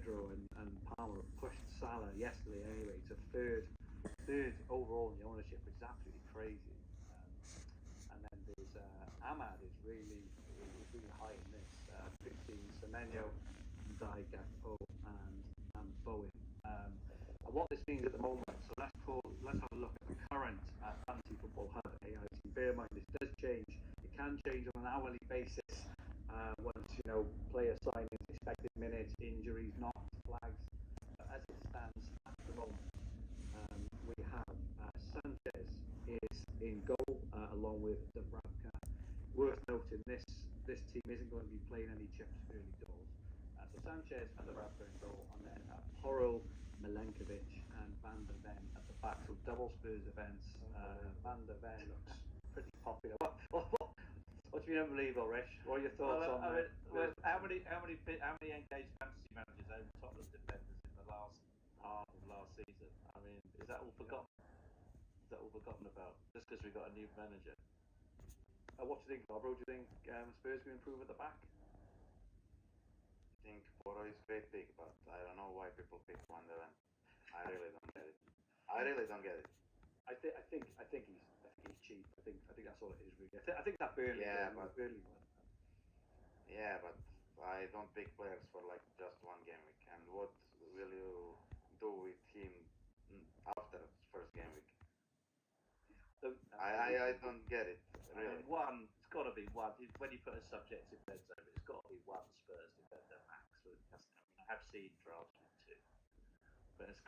Pedro and Palmer pushed Salah yesterday anyway to third overall in the ownership, which is absolutely crazy. And then there's Ahmad is really high in this. 15 Semenyo, Dai Gakpo, and Bowen. And what this means at the moment. So let's have a look at the current Fantasy Football Hub AIT. Bear in mind this does change. It can change on an hourly basis. Once player signings, expected minutes, injuries, knocks, flags. But as it stands at the moment, we have Sanchez is in goal along with Dubravka. Worth noting, this team isn't going to be playing any chips early doors. So Sanchez and Dubravka in goal, and then Porro, Milenkovic, and Van der Ven at the back. So double Spurs events. Van der Ven looks pretty popular. What's been unbelievable, Rich? What are your thoughts on that? How many engaged fantasy managers own Tottenham defenders in the last half of last season? I mean, is that all forgotten? Is that all forgotten about? Just because we got a new manager? What do you think, Barbara? Do you think Spurs will improve at the back? I think Porro is great pick, but I don't know why people pick Van der Ven. I really don't get it. I think he's cheap. I think that's all it is really. I think that Burnley. Burnley one. Yeah, but I don't pick players for like just one game week. And what will you do with him after first game week? I don't get it. Really. It's got to be one. When you put a subjective lens over it, it's got to be one Spurs defender max. I have seen drafts with two, but it's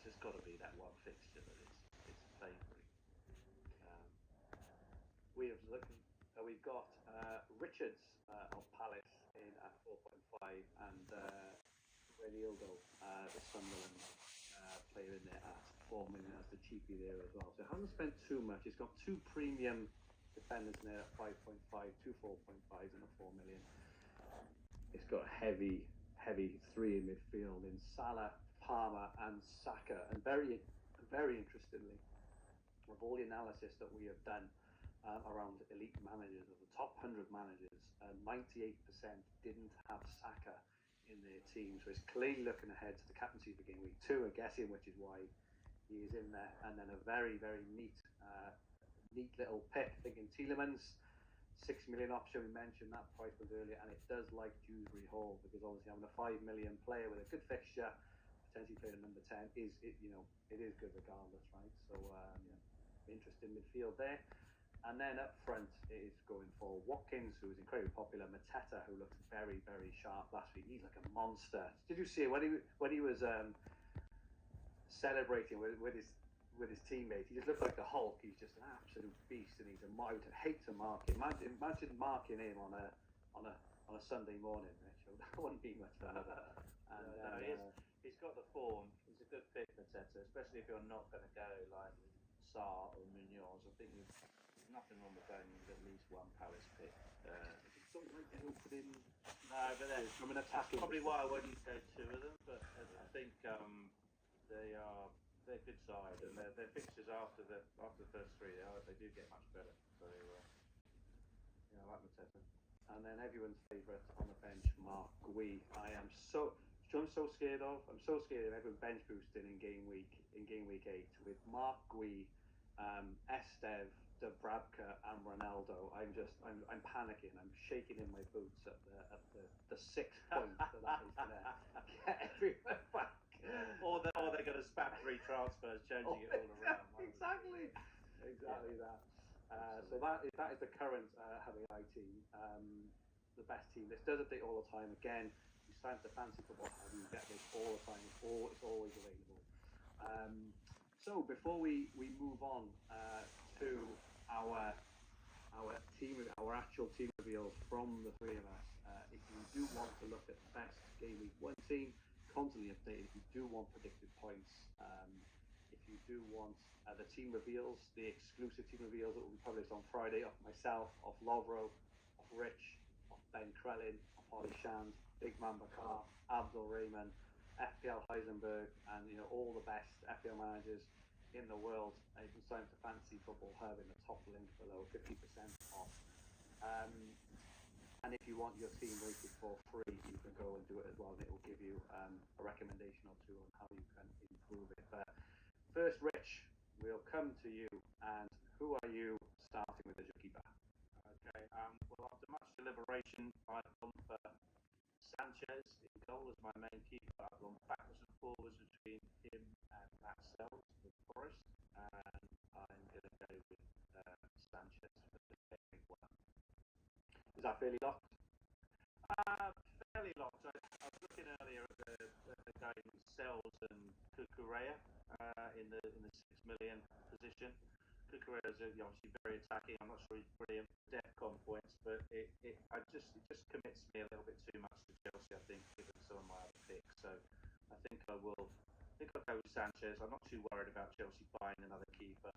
just got to be that one fixture that it's favouring. We've got Richards of Palace in at 4.5 and Renildo, the Sunderland player in there at 4 million as the cheapie there as well. So it hasn't spent too much. It's got two premium defenders in there at 5.5, two 4.5s and a 4 million. It's got a heavy three in midfield in Salah, Palmer and Saka. And very interestingly, of all the analysis that we have done around elite managers, of the top 100 managers, 98% didn't have Saka in their team. So it's clearly looking ahead to the captaincy for game week 2, I'm guessing, which is why he is in there. And then a very neat little pick, thinking Tielemans, 6 million option. We mentioned that price was earlier, and it does like Dewsbury Hall, because obviously having a 5 million player with a good fixture, potentially playing at number 10, it is good regardless, right? So interesting midfield there. And then up front, it is going for Watkins, who is incredibly popular. Mateta, who looked very sharp last week. He's like a monster. Did you see it when he was celebrating with his teammates? He just looked like the Hulk. He's just an absolute beast, and I would hate to mark him. Imagine marking him on a Sunday morning, Rachel. That wouldn't be much fun. He's got the form. He's a good pick, Mateta, especially if you're not going to go like Sarr or Munoz. I think there's nothing wrong with going with at least one Palace pick. Don't like to put in. No, but that's probably why I wouldn't go two of them. But I think they're a good side, and their fixtures after the first three, they do get much better. So I like Mateta. And then everyone's favourite on the bench, Mark Gui. I'm so scared of everyone bench boosting in game week 8 with Mark Gui, Estev, Dubravka and Ronaldo. I'm panicking. I'm shaking in my boots at the 6 point that is going to get everyone back. Or they're going to spam 3 transfers, changing it all around. Exactly that. So that is the current Hawaii team, the best team. This does update all the time. Again, you sign up to Fantasy Football Hub, you get this all the time. It's always available. So before we move on to our actual team reveals from the three of us, if you do want to look at the best game week 1 team, constantly updated, if you do want predicted points, if you do want the team reveals, the exclusive team reveals that will be published on Friday off myself, off Lovro, off Rich, off Ben Krellin, off Ollie Shand, Big Man Bakar, Abdul Rahman, FPL Heisenberg, and all the best FPL managers in the world. You can sign up to Fantasy Football Hub in the top link below, 50% off. And if you want your team rated for free, you can go and do it as well, and it will give you a recommendation or two on how you can improve it. But first, Rich, we'll come to you. And who are you starting with as your keeper? Okay. Well, after much deliberation, I've gone for Sanchez in goal as my main keeper. I've gone backwards and forwards between him and Matt Sells with Forest, and I'm going to go with Sanchez for the game week 1. Is that fairly locked? Fairly locked. I was looking earlier at the game Sells and Cucurella in the 6 million position. Cucurella is obviously very attacking. I'm not sure he's brilliant for DEFCON points, but it just commits me a little bit too much to Chelsea, I think, given some of my other picks. So I think I'll go with Sanchez. I'm not too worried about Chelsea buying another keeper.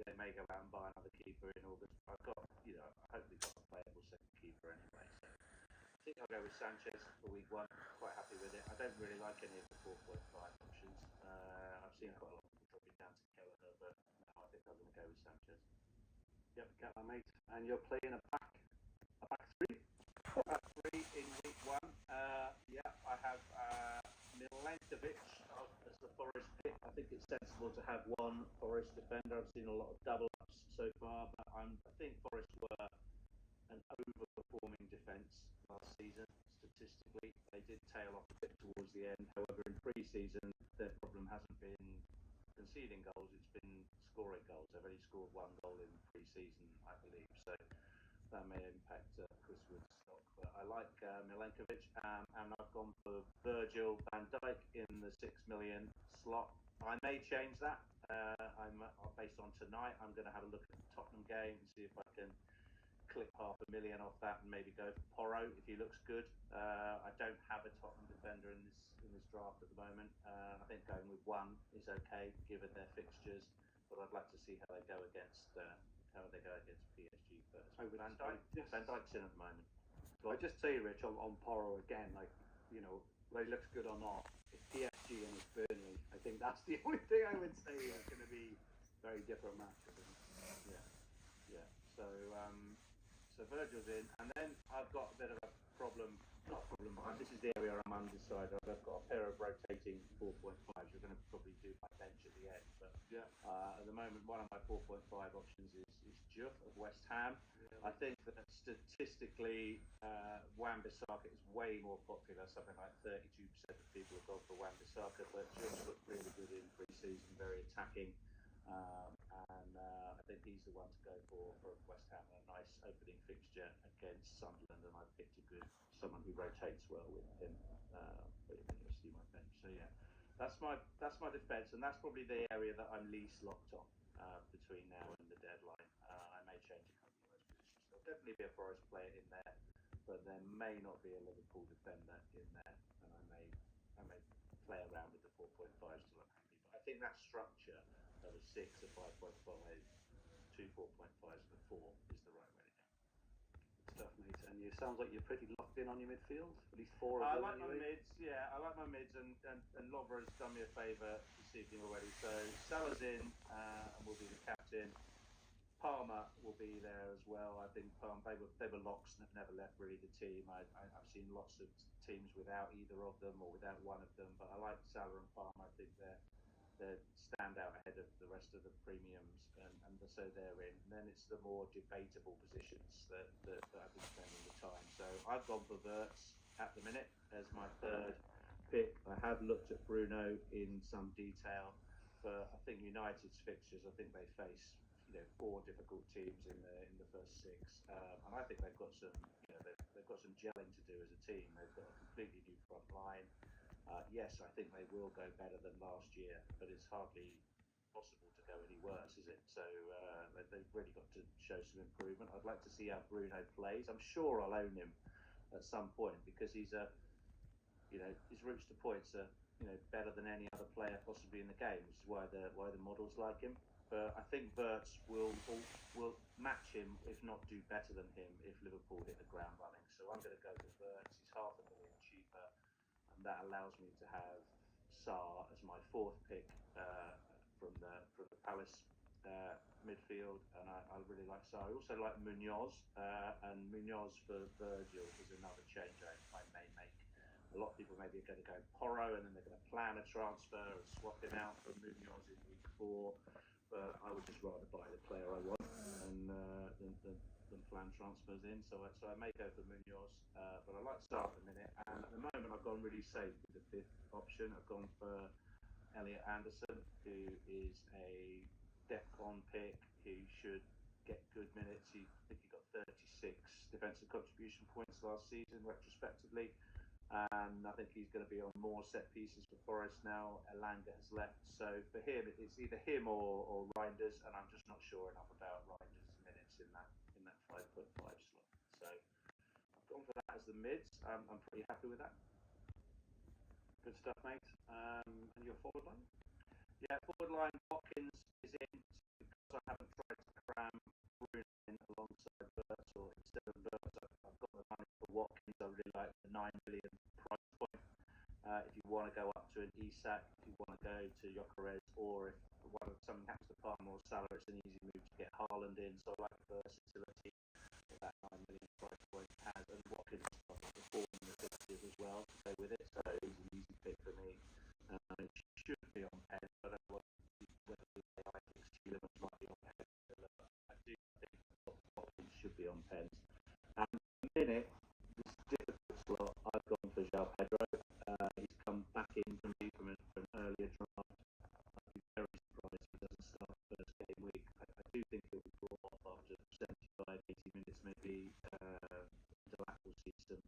They may go out and buy another keeper in August. I've got, I hope we've got a playable second keeper anyway. So I think I'll go with Sanchez for week 1. Quite happy with it. I don't really like any of the 4.5 options. I've seen quite a lot of people dropping down to Kelleher, but no, I think I'm going to go with Sanchez. Yep, get that, mate. And you're playing a back 3? Back 3 in week 1. I have Milenkovic as the Forest pick. I think it's sensible to have one Forest defender. I've seen a lot of double-ups so far, but I think Forest were an overperforming defence last season. Statistically, they did tail off a bit towards the end. However, in pre-season, their problem hasn't been conceding goals, it's been scoring goals. They've only scored 1 goal in pre-season, I believe. So that may impact Chris Wood's stock. But I like Milenkovic, and I've gone for Virgil van Dijk in the 6 million slot. I may change that. I'm based on tonight. I'm going to have a look at the Tottenham game and see if I can clip $500,000 off that and maybe go for Porro if he looks good. I don't have a Tottenham defender in this draft at the moment. I think going with one is okay given their fixtures, but I'd like to see how they go against PSG first. Van Dijk's in at the moment. I just say, Rich, on Porro again, whether he looks good or not, it's PSG and it's Burnley. I think that's the only thing I would say is going to be very different matches. Yeah. So Virgil's in, and then I've got a bit of a problem. Not a problem, but this is the area I'm undecided. I've got a pair of rotating 4.5s. You're going to probably do my bench at the end, but at the moment, one of my 4.5 options is Juff of West Ham. I think that statistically, Wan-Bissaka is way more popular. Something like 32% of people have gone for Wan-Bissaka, but Juff looked really good in pre-season, very attacking. I think he's the one to go for West Ham. A nice opening fixture against Sunderland, and I picked someone who rotates well with him. But you'll see my bench. So yeah, that's my defence, and that's probably the area that I'm least locked on between now and the deadline. I may change a couple of those positions. There'll definitely be a Forest player in there, but there may not be a Liverpool defender in there, and I may play around with the 4.5s till I'm happy. But I think that structure of a 6, a 5.5, 2 4.5s, and a 4 is the right way to go. Good stuff, mate. And it sounds like you're pretty locked in on your midfield. At least 4 of them. I like anyway. my mids. Yeah, I like my mids, and Lovra has done me a favour this evening already. So Salah's in and will be the captain. Palmer will be there as well. I think they were locks and have never left really the team. I've seen lots of teams without either of them or without one of them, but I like Salah and Palmer. I think they stand out ahead of the rest of the premiums, and so they're in. And then it's the more debatable positions that I've been spending the time. So I've gone for Wirtz at the minute as my third pick. I have looked at Bruno in some detail, but I think United's fixtures, I think they face 4 difficult teams in the first 6, and I think they've got some they've got some gelling to do as a team. They've got a completely new front line. Yes, I think they will go better than last year, but it's hardly possible to go any worse, is it? So they've really got to show some improvement. I'd like to see how Bruno plays. I'm sure I'll own him at some point because he's his routes to points are better than any other player possibly in the game, which is why the models like him. But I think Wirtz will match him, if not do better than him, if Liverpool hit the ground running. So I'm going to go with Wirtz. He's $500,000 cheaper, and that allows me to have Sarr as my 4th pick from the Palace midfield, and I really like Sarri. I also like Munoz, and Munoz for Virgil is another change I may make. A lot of people maybe are going to go Porro, and then they're going to plan a transfer and swap him out for Munoz in week 4. But I would just rather buy the player I want than plan transfers in. So I may go for Munoz, but I like Sarri at the minute. And at the moment, I've gone really safe with the 5th option. I've gone for Elliot Anderson, who is a DEFCON pick. He should get good minutes. I think he got 36 defensive contribution points last season, retrospectively. And I think he's going to be on more set pieces for Forest now. Elanga has left. So for him, it's either him or Reinders, and I'm just not sure enough about Reinders' minutes in that 5.5 slot. So I've gone for that as the mids. I'm pretty happy with that. Good stuff, mate. And your forward line? Yeah, forward line, Watkins is in because I haven't tried to cram Bruno in alongside Burts or instead of Burts. I've got the money for Watkins. I really like the 9 million price point. If you want to go up to an Isak, if you want to go to Gyökeres, or if something happens to Palmer or Salah, it's an easy move to get Haaland in. So I like the versatility that 9 million price point has, and Watkins has performed in the 50s as well to go with it. So he's an easy pick for me. It should be on pen, but I don't know whether I think Steelers might be on pen. I do think Watkins should be on pens. And in a minute, this difficult slot, I've gone for João Pedro. He's come back in for me from an earlier draft. I'd be very surprised if he doesn't start the first game week. I do think he'll be brought off after 75, 80 minutes, maybe. Delap will see some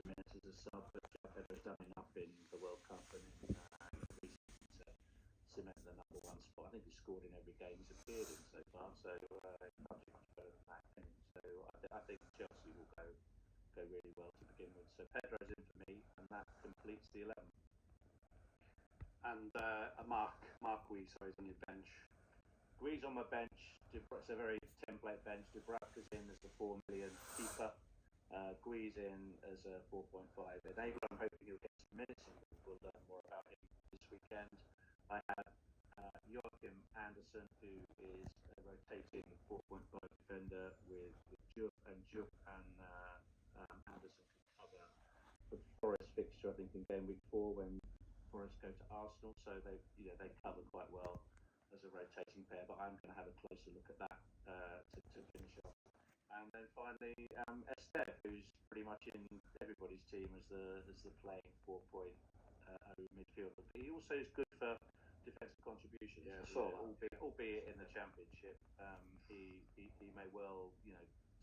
minutes as a sub, but João Pedro's done enough in the World Cup and in recently to cement the number 1 spot. I think he's scored in every game he's appeared in so far, so can't do much better than that, can he? So I think Chelsea will go really well to begin with. So Pedro's in for me, and that completes the 11. And Mark Guiz, sorry, is on your bench. Guiz on my bench. It's a very template bench. Dubravka's in as the 4 million keeper. Guiz in as a 4.5 enabler. I'm hoping he'll get some minutes, and we'll learn more about him this weekend. I have Joachim Andersen, who is a rotating 4.5 defender with Jupp, and Andersen can cover the Forest fixture, I think, in game week 4 when Forest go to Arsenal. So they cover quite well as a rotating pair, but I'm going to have a closer look at that to finish off. And then finally, Esteve, who's pretty much in everybody's team as the playing 4.0 midfielder. But he also is good for defensive contributions. Yeah, albeit in the Championship, he may well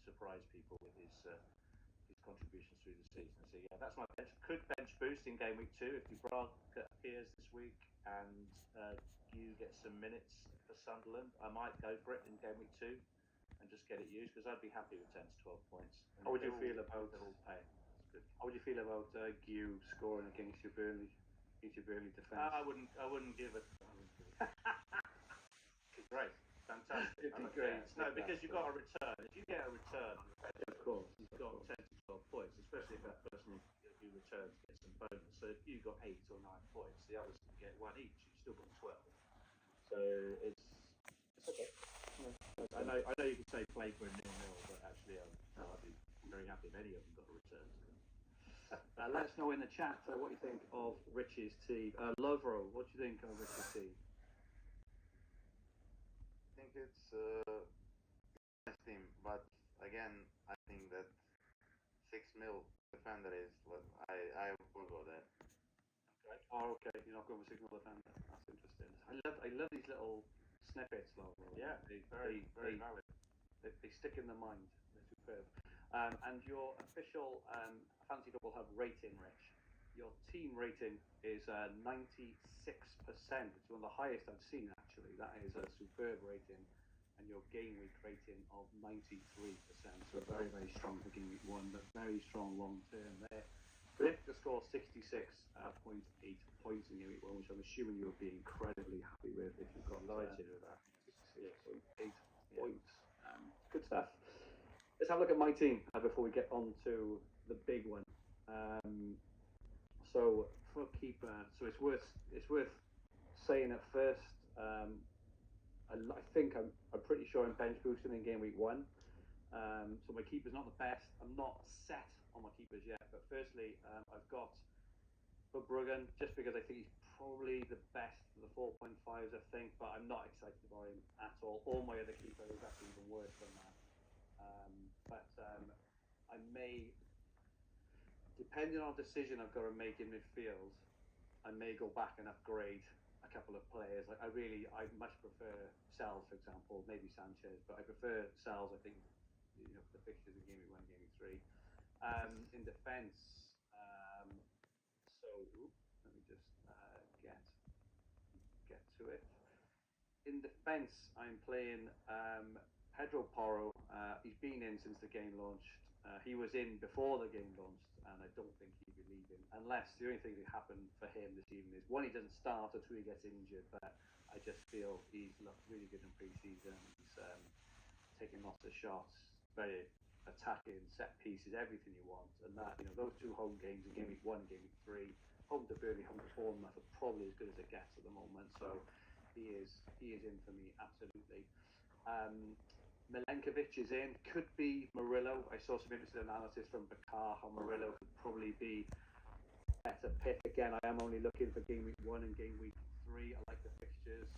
surprise people with his contributions through the season. So yeah, that's my bench. Could bench boost in game week 2 if Dubravka appears this week and you get some minutes for Sunderland. I might go for it in game week 2 and just get it used, because I'd be happy with 10 to 12 points. And how would you feel about they're all paying? That's good. How would you feel about Guiu scoring against your Burnley defence? I wouldn't give it. Great, fantastic. Great. No, because you've got a return. If you get a return on your bench, of course, you've got 10 to 12 points, especially if that person who returns gets some bonus. So if you got 8 or 9 points, the others can get 1 each. You've still got 12. So it's okay. I know you can say play for a 0-0, but actually I'd be very happy if any of them got a return. Let us know in the chat what you think of Rich's team. Lovro, what do you think of Rich's team? I think it's a nice team, but again, I think that 6 mil defender is what I will go there. Okay. Oh, okay. You're not going with 6 mil defender. That's interesting. I love these little snippets, Lovro. Yeah, very valid. They stick in the mind. They're superb. And your official Fantasy Football Hub rating, Rich. Your team rating is 96%. It's one of the highest I've seen, actually. That is a superb rating. And your game week rating of 93%. So very, very strong for game week 1, but very strong long term there. Predicted to score 66.8 points in game week 1, which I'm assuming you would be incredibly happy with if you've got Delighted with that. 66.8 points. Good stuff. Let's have a look at my team before we get on to the big one. So for keeper, so it's worth saying at first, I think I'm pretty sure I'm bench boosting in game week 1. So my keeper's not the best. I'm not set on my keepers yet. But firstly, I've got Verbruggen just because I think he's probably the best of the 4.5s, I think. But I'm not excited about him at all. All my other keeper is actually even worse than that. But I may, depending on the decision I've got to make in midfield, I may go back and upgrade a couple of players. Like I much prefer Sels, for example, maybe Sanchez, but I prefer Sels. I think the fixtures in game week 1, game week 3. In defence, so let me just get to it. In defence, I'm playing Pedro Porro. He's been in since the game launched. He was in before the game launched, and I don't think he'd be leaving unless the only thing that happened for him this evening is one, he doesn't start, or two, he gets injured. But I just feel he's looked really good in pre-season. He's taking lots of shots, very attacking, set pieces, everything you want. And that, those 2 home games in game week 1, game week 3, home to Burnley, home to Bournemouth, are probably as good as it gets at the moment. So he is in for me, absolutely. Milenkovic is in. Could be Murillo. I saw some interesting analysis from Bakar how Murillo could probably be a better pick. Again, I am only looking for game week 1 and game week 3. I like the fixtures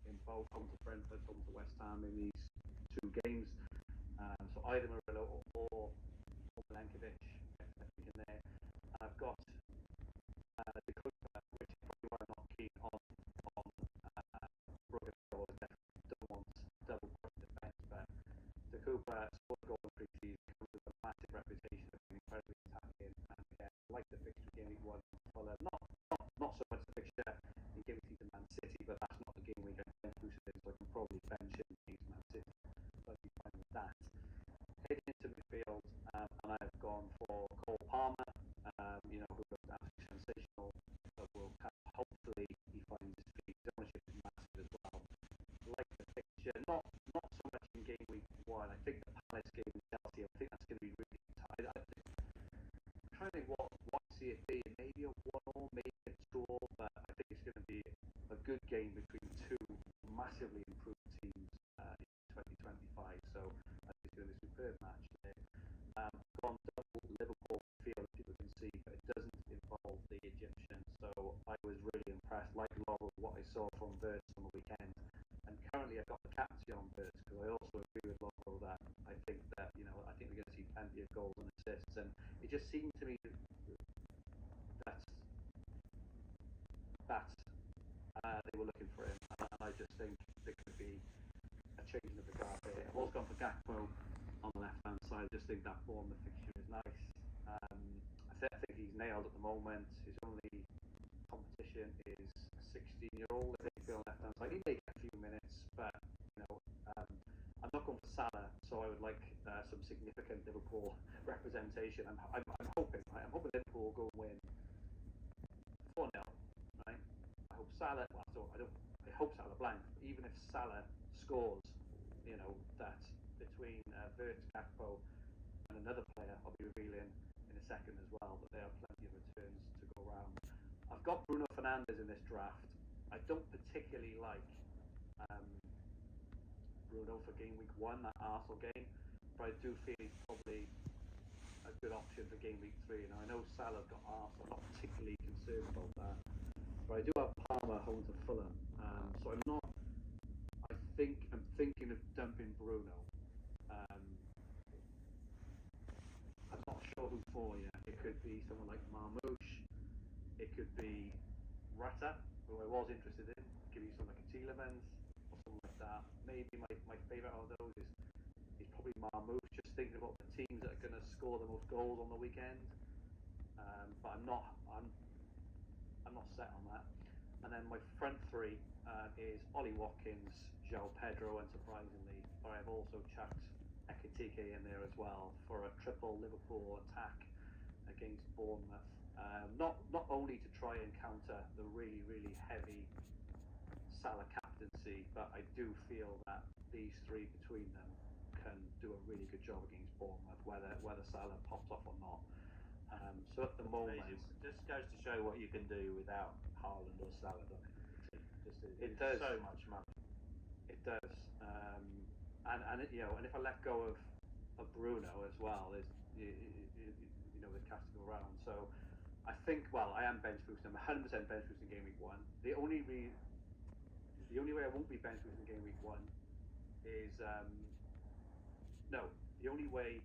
in both, home to Brentford, home to West Ham in these 2 games. So either Murillo or Milenkovic, I think in there. And I've got the Cooper, which is probably why I'm not keen on Bruggen. Don't want double defence, but the Cooper scored a goal in pre-season, comes with a massive reputation of being incredibly attacking, and again, I like the fixture game week 1 Fulham. Not so much the fixture in game week 2 to Man City, but that's not the game week I bench boosted, so I can probably bench him against Man City. So I'd be fine with that. Heading into midfield, and I've gone for Cole Palmer, who looked absolutely sensational. So World Cup. Hopefully he finds his feet. His ownership is massive as well. Like the fixture, not so much in game week 1. I think the Palace game in Chelsea, I think that's going to be really tight. I'm trying to think what I see it being. Maybe a 1-1, maybe a 2-1, but I think it's going to be a good game between 2 massively improved teams in 2025. So I think it's going to be a superb match there. Gone double Liverpool field, people can see, but it doesn't involve the Egyptian. So I was really impressed, like Laurel, what I saw from Verts on the weekend. And currently I've got the captain on Verts because I also agree with Laurel that I think that I think we're going to see plenty of goals and assists. And it just seemed to me that they were looking for him, and I just think there could be a change of the guard there. I've also gone for Gakpo on the left hand side. I just think that Bournemouth fixture is nice. I think he's nailed at the moment. His only competition is a 16-year-old. I think on the left hand side. He may get a few minutes, but I'm not going for Salah, so I would like some significant Liverpool representation. I'm hoping Liverpool will go and win 4-0. Right? I hope Salah. I hope Salah blank. Even if Salah scores, that between Verts, Gakpo, and another player, I'll be revealing in a second as well. But there are plenty of returns to go around. I've got Bruno Fernandes in this draft. I don't particularly like Bruno for game week 1, that Arsenal game, but I do feel he's probably a good option for game week 3. Now I know Salah's got Arsenal, I'm not particularly concerned about that, but I do have Palmer home to Fulham, so I'm thinking of dumping Bruno. I'm not sure who for yet. It could be someone like Marmoush, it could be Rata, who I was interested in, give you someone like a Tielemans or something like that. Maybe my favourite out of those is probably Marmoush, just thinking about the teams that are going to score the most goals on the weekend. But I'm not set on that. And then my front 3 is Ollie Watkins, João Pedro, and surprisingly, but I've also chucked Ekitike in there as well for a triple Liverpool attack against Bournemouth. Not only to try and counter the really, really heavy Salah captaincy, but I do feel that these 3 between them can do a really good job against Bournemouth, whether Salah pops off or not. So at the moment, it just goes to show what you can do without Haaland or Salah, doesn't it? It does. So much money. And you know, and if I let go of Bruno as well, there's you know, the casting around. So I think, well, I am bench boosting. I'm 100% bench boosting game week 1. The only way I won't be bench boosting game week 1 is no. The only way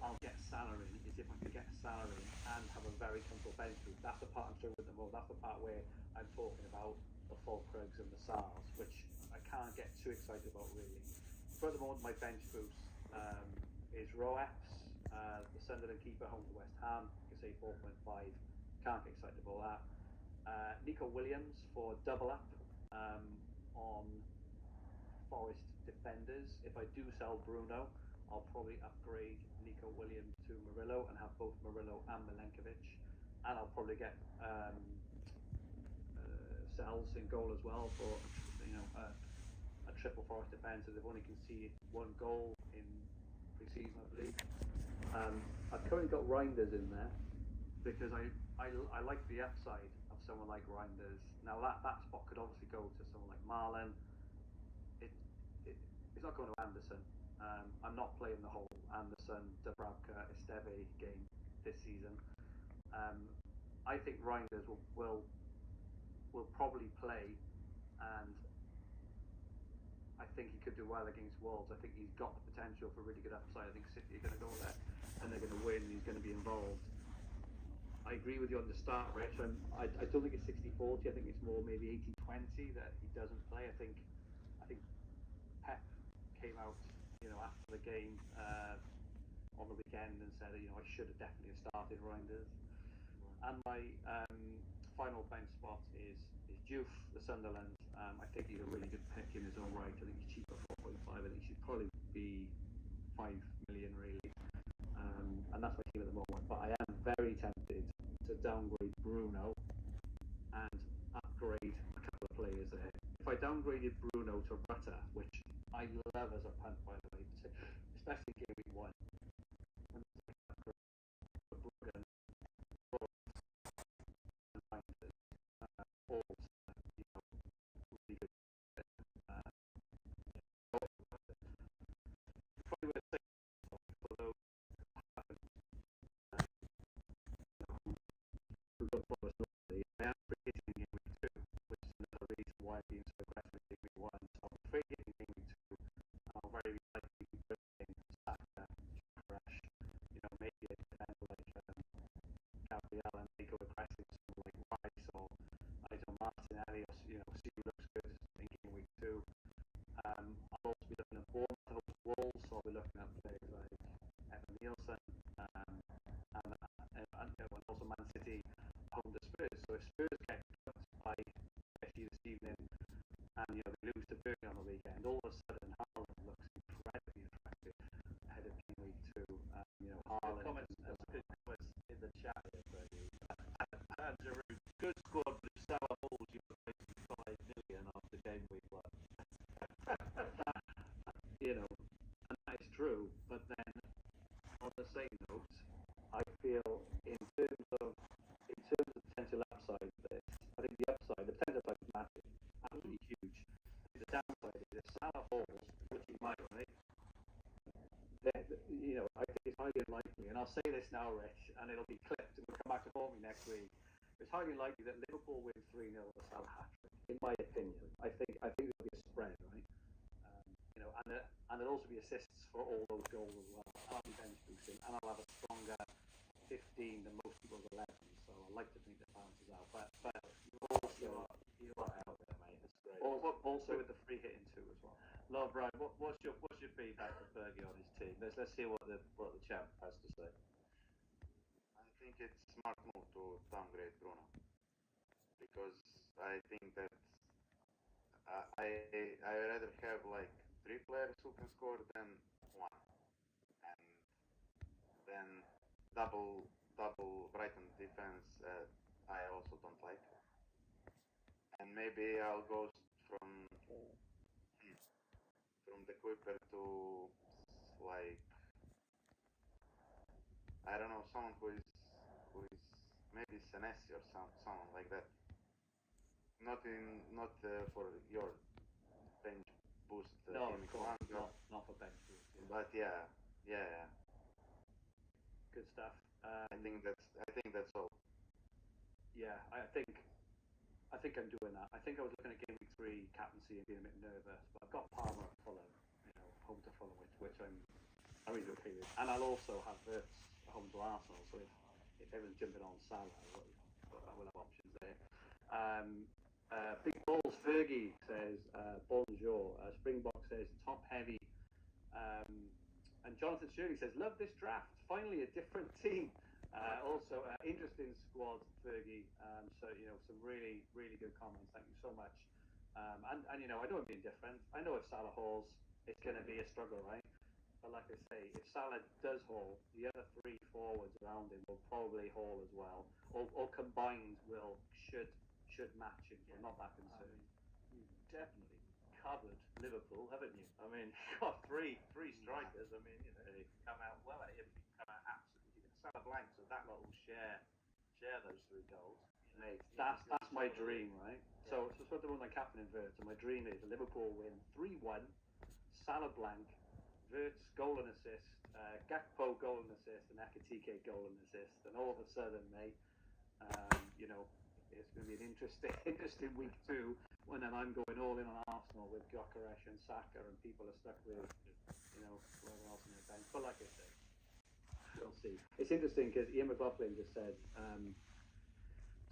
I'll get salary is if I can get salary and have a very comfortable bench boost. That's the part I'm struggling with the most. That's the part where I'm talking about the Fulkrugs and the Sars, which I can't get too excited about really. For the moment, my bench boost is Roeps, the Sunderland keeper, home to West Ham. You can say 4.5. Can't get excited about that. Nico Williams for double up on Forest defenders. If I do sell Bruno, I'll probably upgrade Nico Williams to Murillo and have both Murillo and Milenkovic, and I'll probably get Sells in goal as well for, you know, a triple Forest defence. So they've only conceded 1 goal in pre-season, I believe. I've currently got Reinders in there because I like the upside of someone like Reinders. Now that spot could obviously go to someone like Marlon. It's not going to Anderson. I'm not playing the whole Anderson, Dubravka, Esteve game this season. I think Reinders will probably play, and I think he could do well against Wolves. I think he's got the potential for really good upside. I think City are going to go there and they're going to win. He's going to be involved. I agree with you on the start, Rich. I don't think it's 60-40. I think it's more maybe 80-20 that he doesn't play. I think Pep came out, you know, after the game on the weekend and said, you know, I should have definitely started Reinders. And my final bench spot is Diouf, the Sunderland. I think he's a really good pick in his own right. I think he's cheap at 4.5. I think he should probably be 5 million really. And that's my team at the moment. But I am very tempted to downgrade Bruno and upgrade a couple of players there. If I downgraded Bruno to Rutter, which I love as a punt, by the way, especially game week 1. Good squad, but if Salah falls, you put basically 5 million after game week 1. You know, and that is true. But then, on the same note, I feel in terms of potential upside of this, I think the potential upside is massive, absolutely huge. The downside is if Salah falls, which he might, right? Then, you know, I think it's highly unlikely, and I'll say this now, Rich, and it'll be clipped, and we'll come back to haunt me next week. It's highly likely that Liverpool win 3-0 with Salah hat-trick, in my opinion. I think there'll be a spread, right? You know, and there'll also be assists for all those goals as well. And I'll be bench boosting, and I'll have a stronger 15 than most people's 11. So I like to think that balances out. But you are out there, mate. That's great. Also with the free hitting too as well. Lord Brian, what's your feedback for Fergie on his team? Let's hear what the champ has to say. I think it's smart move to downgrade Bruno because I think that I rather have like 3 players who can score than 1, and then double Brighton defense. I also don't like, and maybe I'll go from the Kuiper to like I don't know, someone who is maybe Senesi or someone like that. Not for your bench boost No, him of if you course, want. not for bench boost. Yeah. But yeah. Good stuff. I think that's all. Yeah, I think I'm doing that. I think I was looking at game week 3 captaincy and being a bit nervous, but I've got Palmer at Fulham, home to Fulham, which I'm really okay with. And I'll also have Verts home to Arsenal, so if everyone's jumping on Salah, I will have options there. Big Balls Fergie says, bonjour. Springbok says, top heavy. And Jonathan Shirley says, love this draft. Finally a different team. Also, interesting squad, Fergie. So, some really, really good comments. Thank you so much. And I don't mean different. I know if Salah hauls, it's going to be a struggle, right? But like I say, if Salah does haul, the other 3 forwards around him will probably haul as well. Or combined should match him. So I'm not that concerned. You've definitely covered Liverpool, haven't you? I mean, you've got three strikers. I mean, they come out well. If you come out absolutely, Salah blank, so that lot will share those 3 goals. Mate, that's my dream, right? Yeah. So sort of when my captain inverts, and my dream is a Liverpool win 3-1, Salah blank, Verts goal and assist, Gakpo goal and assist, and Ekitike goal and assist, and all of a sudden, mate, it's going to be an interesting week 2 when then I'm going all in on Arsenal with Gyökeres and Saka, and people are stuck with, whoever else in their bench. But like I say, we'll see. It's interesting because Ian McLaughlin just said,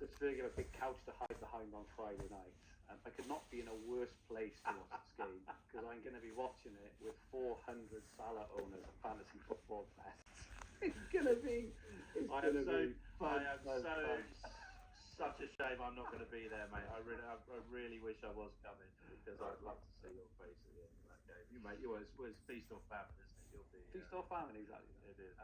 does Fergie have a big couch to hide behind on Friday night? I could not be in a worse place to watch this game because I'm going to be watching it with 400 Salah owners at Fantasy Football Fest. It's going to be. I am such a shame I'm not going to be there, mate. I really wish I was coming because I'd love to see your face at the end of that game. You, mate, yours was Feast or Famine, isn't it? You'll be Feast or Famine, exactly. It is.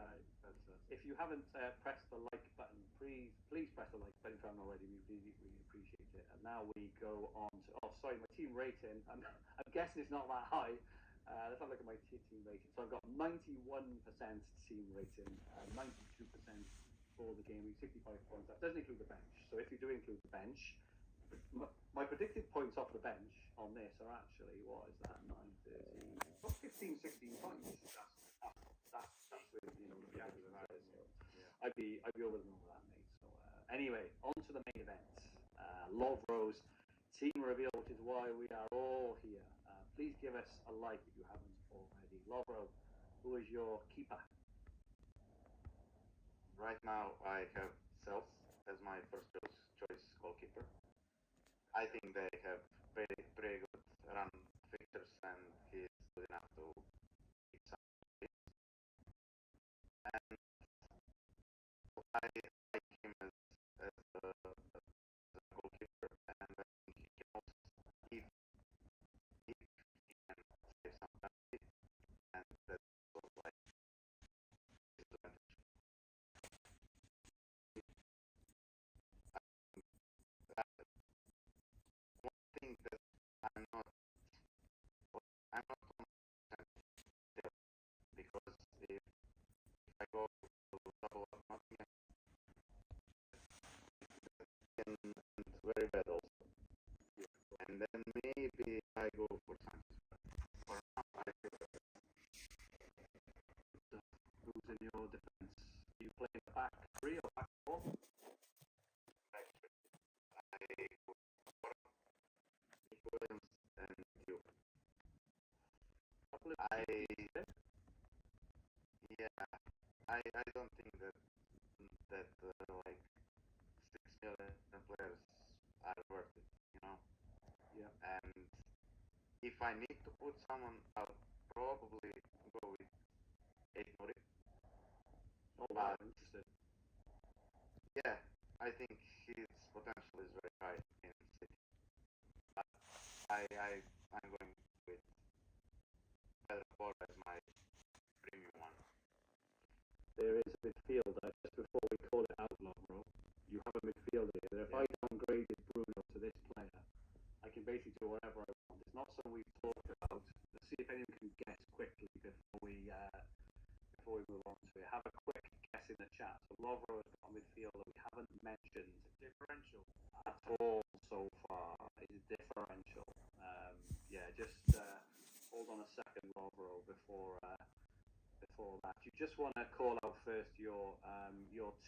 If you haven't pressed the like button, please press the like button if you haven't already. We really, really appreciate it. And now we go on to. Oh, sorry, my team rating. I'm guessing it's not that high. Let's have a look at my team rating. So I've got 91% team rating, 92% for the game week, 65 points. That doesn't include the bench. So if you do include the bench, my predicted points off the bench on this are actually, what is that, 9, 13, 15, 16 points. That's really, I'd be over the moon with that, mate. So anyway, on to the main event. Lovro's team reveal, which is why we are all here. Please give us a like if you haven't already. Lovro, who is your keeper? Right now, I have Self as my first choice goalkeeper. I think they have pretty good run fixtures, and he's good enough to keep some games. And I like him as a goalkeeper, and I think he can also, if he can save some penalty, and that's also like his advantage. One thing that I'm not 100% sure, because if I go to double up Nottingham, can end very bad also. And then maybe I go for Sanchez. For now, I feel Who's in your defence? You play back 3 or back 4? actually I go for Nick Williams and you. I don't think that like 6 million players are worth it, Yeah. And if I need to put someone, I'll probably go with Ait Nouri. Oh, wow, interesting. Yeah, I think his potential is very high in City. But I'm going with Pedro Porro as my premium one. There is a midfield just before we call it out, Lovro. You have a midfielder here that if I downgraded Bruno to this player, I can basically do whatever I want. It's not something we've talked about. Let's see if anyone can guess quickly before we move on to it. Have a quick guess in the chat. So Lovro has got a midfielder we haven't mentioned differential at all so far. Is differential. Yeah, just second Lovro before that. You just want to call out first your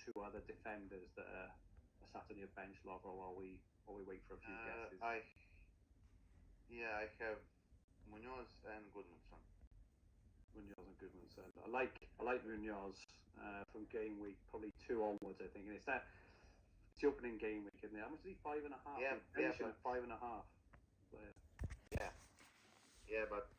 two other defenders that are sat on your bench, Lovro, while we wait for a few guesses. I have Munoz and Goodmanson. Munoz and Goodmanson. I like Munoz from game week probably 2 onwards. I think, and it's the opening game week, isn't it? How much is he? 5.5. Yeah, He's but 5.5. yeah, but